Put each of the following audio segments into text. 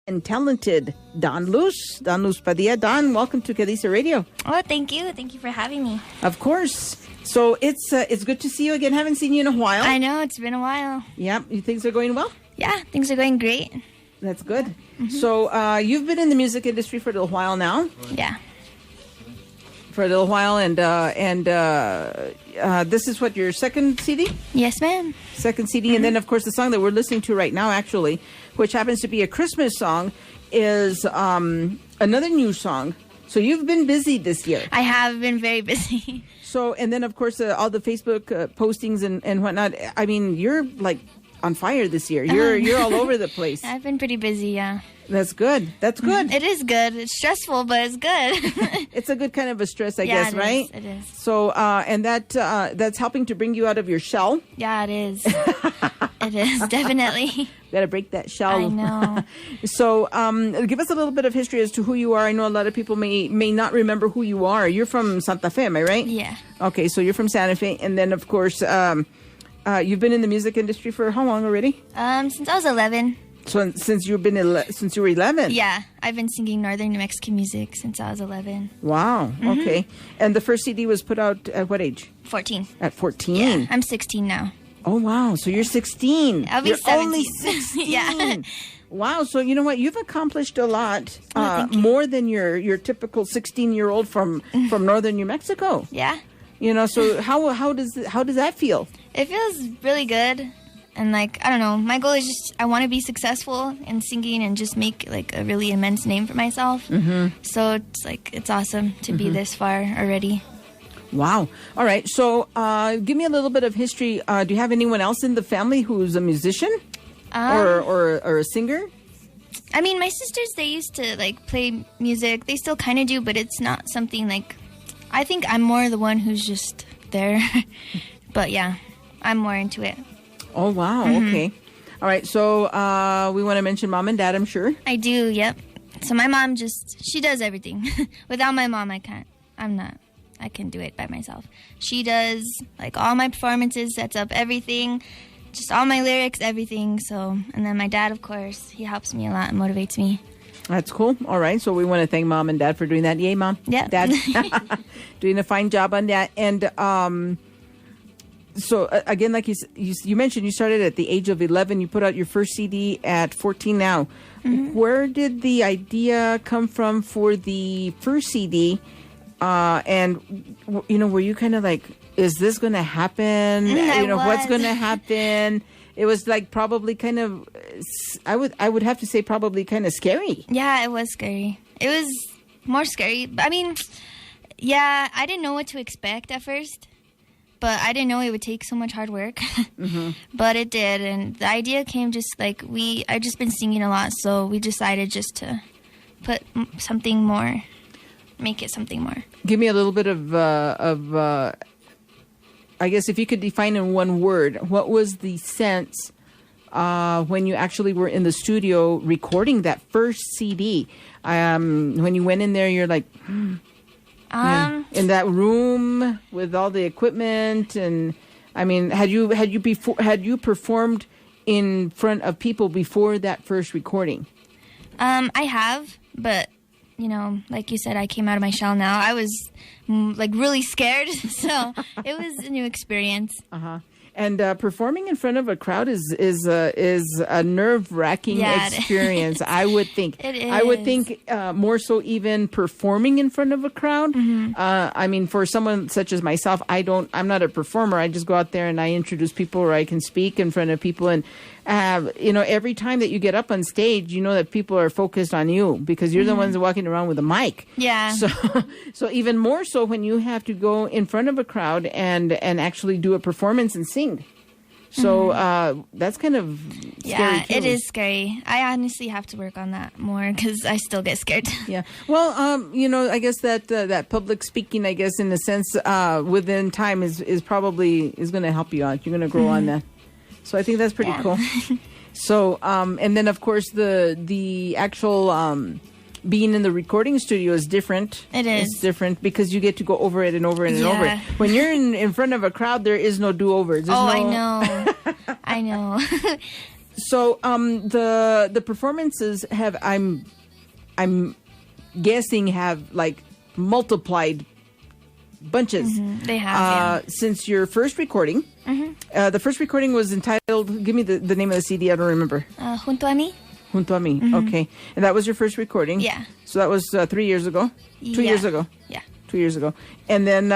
and talented Dawn Luz. Dawn Luz Padilla. Dawn, welcome to KDCE Radio. Oh, thank you. Thank you for having me. Of course. So it's good to see you again. Haven't seen you in a while. I know, it's been a while. Yeah, things are going well? Yeah, things are going great. That's good. Mm-hmm. So you've been in the music industry for a little while now. Yeah. For a little while, and this is what, your second CD? Yes, ma'am. Second CD, and then of course the song that we're listening to right now, actually, which happens to be a Christmas song, is another new song. So you've been busy this year. I have been very busy. So, and then of course all the Facebook postings and whatnot. I mean, you're like on fire this year. You're all over the place. I've been pretty busy, yeah. That's good. That's good. It is good. It's stressful, but it's good. It's a good kind of a stress, I guess, right? It is. So, and that's helping to bring you out of your shell. Yeah, it is. It is, definitely. Got to break that shell. I know. So, give us a little bit of history as to who you are. I know a lot of people may not remember who you are. You're from Santa Fe, am I right? Yeah. Okay, so you're from Santa Fe, and then of course, you've been in the music industry for how long already? Since I was 11. So since you were 11? Yeah, I've been singing Northern New Mexican music since I was 11. Wow. Okay. And the first CD was put out at what age? 14. At 14. Yeah, I'm 16 now. Oh wow. So you're 16. I'll be 17. Only 16. Yeah. Wow. So you know what? You've accomplished a lot, more than your typical 16-year-old from northern New Mexico. Yeah. You know. So how does that feel? It feels really good. And, like, I don't know, my goal is just, I want to be successful in singing and just make, like, a really immense name for myself. Mm-hmm. So, it's, like, it's awesome to be this far already. Wow. All right. So, give me a little bit of history. Do you have anyone else in the family who's a musician or a singer? I mean, my sisters, they used to, like, play music. They still kind of do, but it's not something, like, I think I'm more the one who's just there. But, yeah, I'm more into it. Oh, wow. Okay. All right. So we want to mention mom and dad, I'm sure. I do. Yep. So my mom she does everything. Without my mom, I can't. I can do it by myself. She does like all my performances, sets up everything, just all my lyrics, everything. So, and then my dad, of course, he helps me a lot and motivates me. That's cool. All right. So we want to thank mom and dad for doing that. Yay, mom. Yeah. Dad. Doing a fine job on that. And, so, again, like you mentioned, you started at the age of 11. You put out your first CD at 14 now. Mm-hmm. Where did the idea come from for the first CD? And, you know, were you kind of like, is this going to happen? What's going to happen? It was like probably kind of, I would have to say probably kind of scary. Yeah, it was scary. It was more scary. I mean, yeah, I didn't know what to expect at first. But I didn't know it would take so much hard work. Mm-hmm. But it did. And the idea came just like I've just been singing a lot. So we decided just to put something more, make it something more. Give me a little bit of I guess if you could define in one word, what was the sense when you actually were in the studio recording that first CD? When you went in there, you're like... in that room with all the equipment, and I mean, had you performed in front of people before that first recording? I have, but you know, like you said, I came out of my shell now. I was like really scared, so it was a new experience. And performing in front of a crowd is a nerve-wracking experience. I would think. It is. I would think more so even performing in front of a crowd. Mm-hmm. I mean, for someone such as myself, I'm not a performer. I just go out there and I introduce people, or I can speak in front of people. And every time that you get up on stage, you know that people are focused on you because you're the ones walking around with a mic. Yeah. So even more so when you have to go in front of a crowd and actually do a performance and sing. So that's kind of scary. Yeah, too. It is scary. I honestly have to work on that more because I still get scared. Yeah. Well, I guess that public speaking, I guess in a sense, within time is probably going to help you out. You're going to grow on that. So I think that's pretty cool. So, and then of course the actual being in the recording studio is different. It is. It's different because you get to go over it and over it and over it. When you're in front of a crowd, there is no do-overs. I know. I know. So the performances I'm guessing have like multiplied bunches. They have since your first recording. The first recording was entitled, give me the name of the CD, I don't remember. Junto a mí. Junto a mí. Okay. And that was your first recording. Yeah. So that was 3 years ago. 2 years ago. Yeah. 2 years ago. And then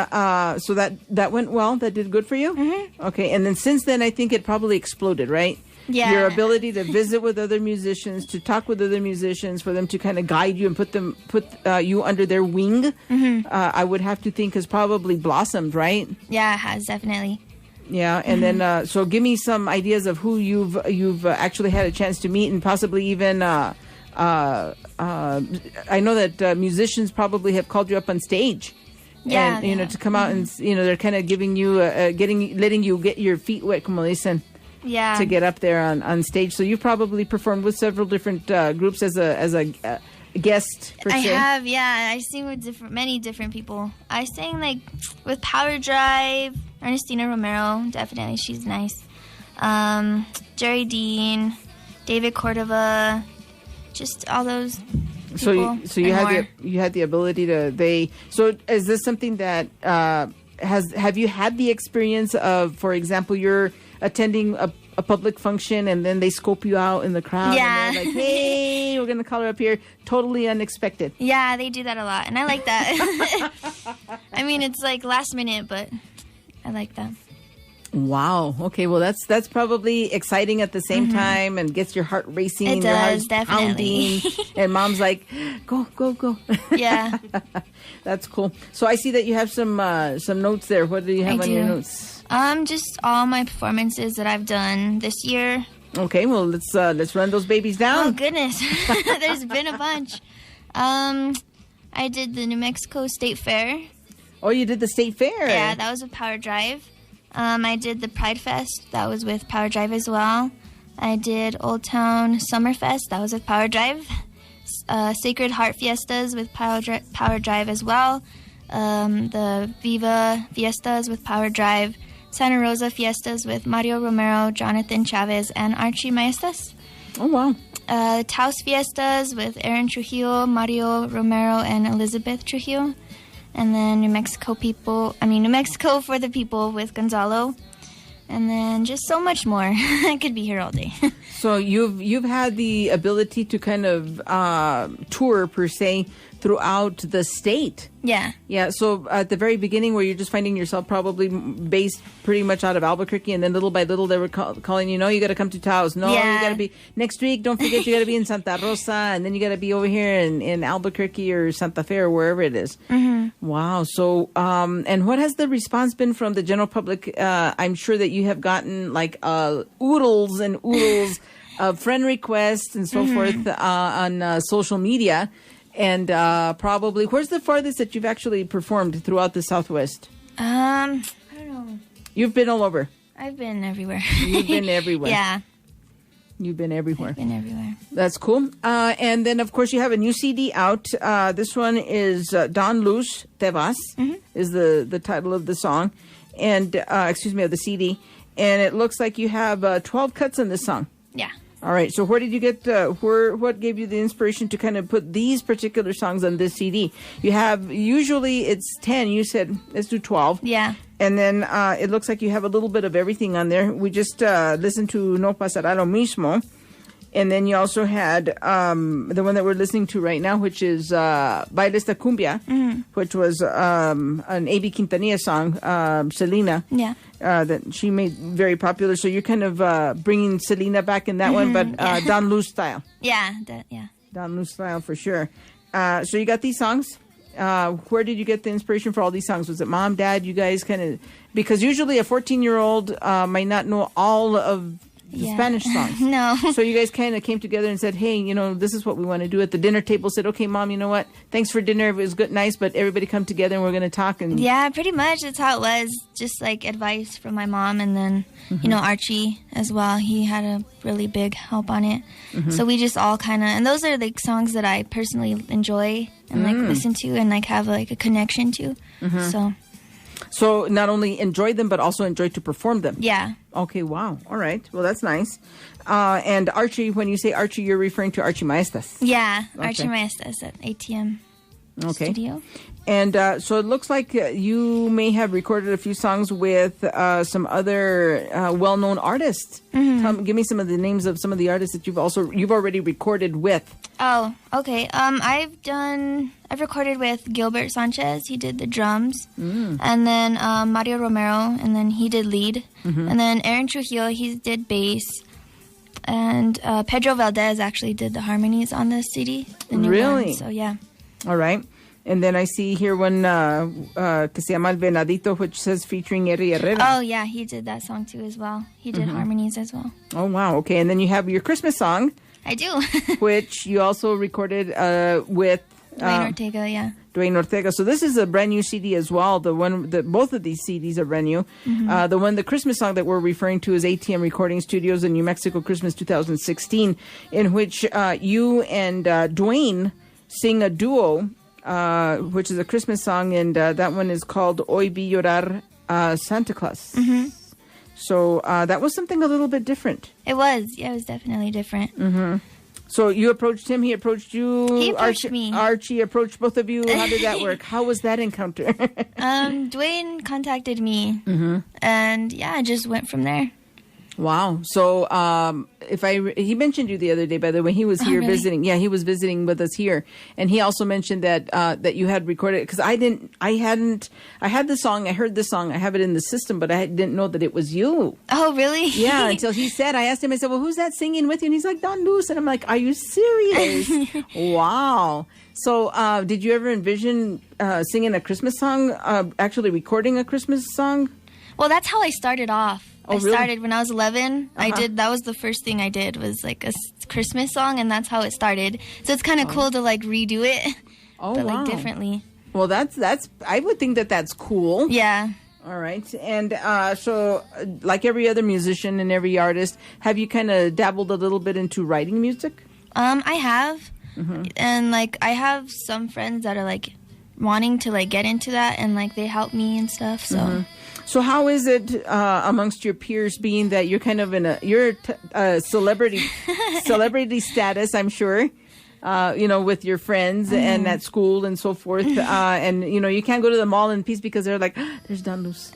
so that went well. That did good for you. Okay. And then since then, I think it probably exploded, right? Yeah. Your ability to visit with other musicians, to talk with other musicians, for them to kind of guide you and put you under their wing, I would have to think has probably blossomed, right? Yeah, it has, definitely. Yeah, and then so give me some ideas of who you've actually had a chance to meet, and possibly even I know that musicians probably have called you up on stage. Yeah, and to come out and they're kind of giving you letting you get your feet wet, como dicen. Yeah. To get up there on stage. So you probably performed with several different groups as a guest, per se. I have, yeah. I sing with many different people. I sang like with Power Drive, Ernestina Romero, definitely, she's nice. Jerry Dean, David Cordova, just all those people. So you had the ability to So is this something that have you had the experience of, for example, you're attending a public function and then they scope you out in the crowd? Yeah. And they're like, hey, we're going to call her up here. Totally unexpected. Yeah, they do that a lot. And I like that. I mean, it's like last minute, but I like that. Wow. Okay. Well, that's probably exciting at the same time and gets your heart racing. It and your heart's definitely. pounding. And mom's like, go, go, go. Yeah. That's cool. So I see that you have some notes there. What do you have on your notes? Just all my performances that I've done this year. Okay. Well, let's run those babies down. Oh goodness, there's been a bunch. I did the New Mexico State Fair. Oh, you did the State Fair. Yeah, that was with Power Drive. I did the Pride Fest. That was with Power Drive as well. I did Old Town Summer Fest. That was with Power Drive. Sacred Heart Fiestas with Power Drive as well. The Viva Fiestas with Power Drive. Santa Rosa Fiestas with Mario Romero, Jonathan Chavez, and Archie Maestas. Oh, wow. Taos Fiestas with Aaron Trujillo, Mario Romero, and Elizabeth Trujillo. And then New Mexico for the people with Gonzalo. And then just so much more. I could be here all day. So you've had the ability to kind of tour, per se, throughout the state. Yeah. Yeah. So at the very beginning, where you're just finding yourself probably based pretty much out of Albuquerque, and then little by little they were calling you, no, you got to come to Taos. No, Yeah. you got to be next week. Don't forget, you got to be in Santa Rosa, and then you got to be over here in Albuquerque or Santa Fe or wherever it is. Wow. So and what has the response been from the general public? I'm sure that you have gotten like oodles and oodles of friend requests and so forth on social media. And probably, where's the farthest that you've actually performed throughout the Southwest? I don't know. You've been all over. I've been everywhere. You've been everywhere. Yeah. You've been everywhere. I've been everywhere. That's cool. And then, of course, you have a new CD out. This one is Dawn Luz, Te Vas, is the title of the song. And, of the CD. And it looks like you have 12 cuts on this song. Yeah. All right. So where did you get, what gave you the inspiration to kind of put these particular songs on this CD? You have, usually it's 10. You said, let's do 12. Yeah. And then it looks like you have a little bit of everything on there. We just listened to No Pasará Lo Mismo. And then you also had the one that we're listening to right now, which is Baila Esta Cumbia, which was an A.B. Quintanilla song, Selena, that she made very popular. So you're kind of bringing Selena back in that one, but Dawn Luz style. Yeah, Dawn Luz style for sure. So you got these songs. Where did you get the inspiration for all these songs? Was it mom, dad, you guys kind of... Because usually a 14-year-old might not know all of the Spanish songs. No. So you guys kind of came together and said, hey, this is what we want to do. At the dinner table, said, okay, mom, you know what? Thanks for dinner. It was good, nice, but everybody come together and we're going to talk. And yeah, pretty much. That's how it was. Just like advice from my mom, and then, Archie as well. He had a really big help on it. So we just all kind of, and those are like songs that I personally enjoy and like listen to and like have like a connection to. So. So not only enjoy them, but also enjoy to perform them. Yeah. Okay, wow. All right. Well, that's nice. And Archie, when you say Archie, you're referring to Archie Maestas. Yeah, Okay. Archie Maestas at ATM Okay. Studio. And so it looks like you may have recorded a few songs with some other well-known artists. Give me some of the names of some of the artists that you've already recorded with. Oh, okay. I've recorded with Gilbert Sanchez. He did the drums. And then Mario Romero, and then he did lead. And then Aaron Trujillo, he did bass. And Pedro Valdez actually did the harmonies on the CD. The new Really? one. So, yeah. All right. And then I see here one que se llama El Venadito, which says featuring Eri Herrera. Oh, yeah, he did that song too as well. He did harmonies as well. Oh, wow. Okay. And then you have your Christmas song, I do. which you also recorded with Dwayne Ortega, yeah. Dwayne Ortega. So this is a brand new CD as well. Both of these CDs are brand new. The Christmas song that we're referring to is ATM Recording Studios in New Mexico, Christmas 2016, in which you and Dwayne sing a duo, which is a Christmas song, and that one is called Hoy Vi Llorar Santa Claus. So that was something a little bit different. It was. Yeah, it was definitely different. So you approached him, he approached you. He approached me. Archie approached both of you. How did that work? How was that encounter? Dwayne contacted me, and yeah, I just went from there. Wow. So he mentioned you the other day, by the way, he was here really? visiting. Yeah, he was visiting with us here. And he also mentioned that that you had recorded it, because I had the song, I heard the song, I have it in the system, but I didn't know that it was you. Oh, really? Yeah, until he said, I asked him, I said, well, who's that singing with you? And he's like, Dawn Luz. And I'm like, are you serious? Wow. So did you ever envision singing a Christmas song, actually recording a Christmas song? Well, that's how I started off. Oh, I really? started when I was 11. That was the first thing I did, was like a Christmas song, and that's how it started. So it's kind of cool to like redo it, but like differently. Well, that's I would think that that's cool. Yeah. All right. And so like every other musician and every artist, have you kind of dabbled a little bit into writing music? I have. And like I have some friends that are like wanting to like get into that, and like they help me and stuff. So So how is it amongst your peers, being that you're kind of you're celebrity status, I'm sure, with your friends and at school and so forth, and you can't go to the mall in peace because they're like, there's Dawn Luz.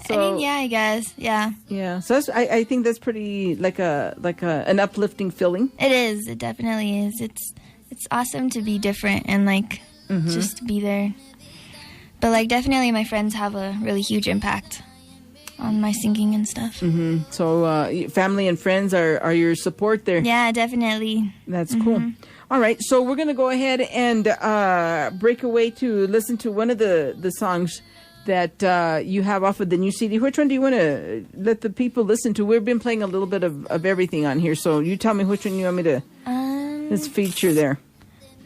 I mean, yeah, I guess, yeah. Yeah, so I think that's pretty like an uplifting feeling. It is. It definitely is. It's awesome to be different and like just to be there. But like definitely my friends have a really huge impact on my singing and stuff. So family and friends are your support there. Yeah, definitely. That's cool. All right, so we're going to go ahead and break away to listen to one of the songs that you have off of the new CD. Which one do you want to let the people listen to? We've been playing a little bit of everything on here, so you tell me which one you want me to let's feature there.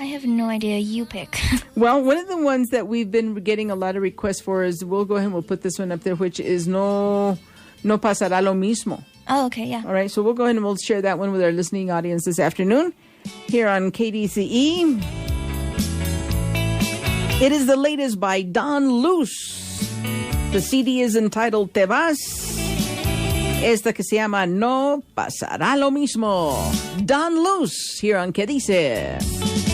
I have no idea. You pick. Well, one of the ones that we've been getting a lot of requests for is, we'll go ahead and we'll put this one up there, which is No Pasará Lo Mismo. Oh, okay, yeah. All right, so we'll go ahead and we'll share that one with our listening audience this afternoon here on KDCE. It is the latest by Dawn Luz. The CD is entitled Te Vas. Esta que se llama No Pasará Lo Mismo. Dawn Luz here on KDCE.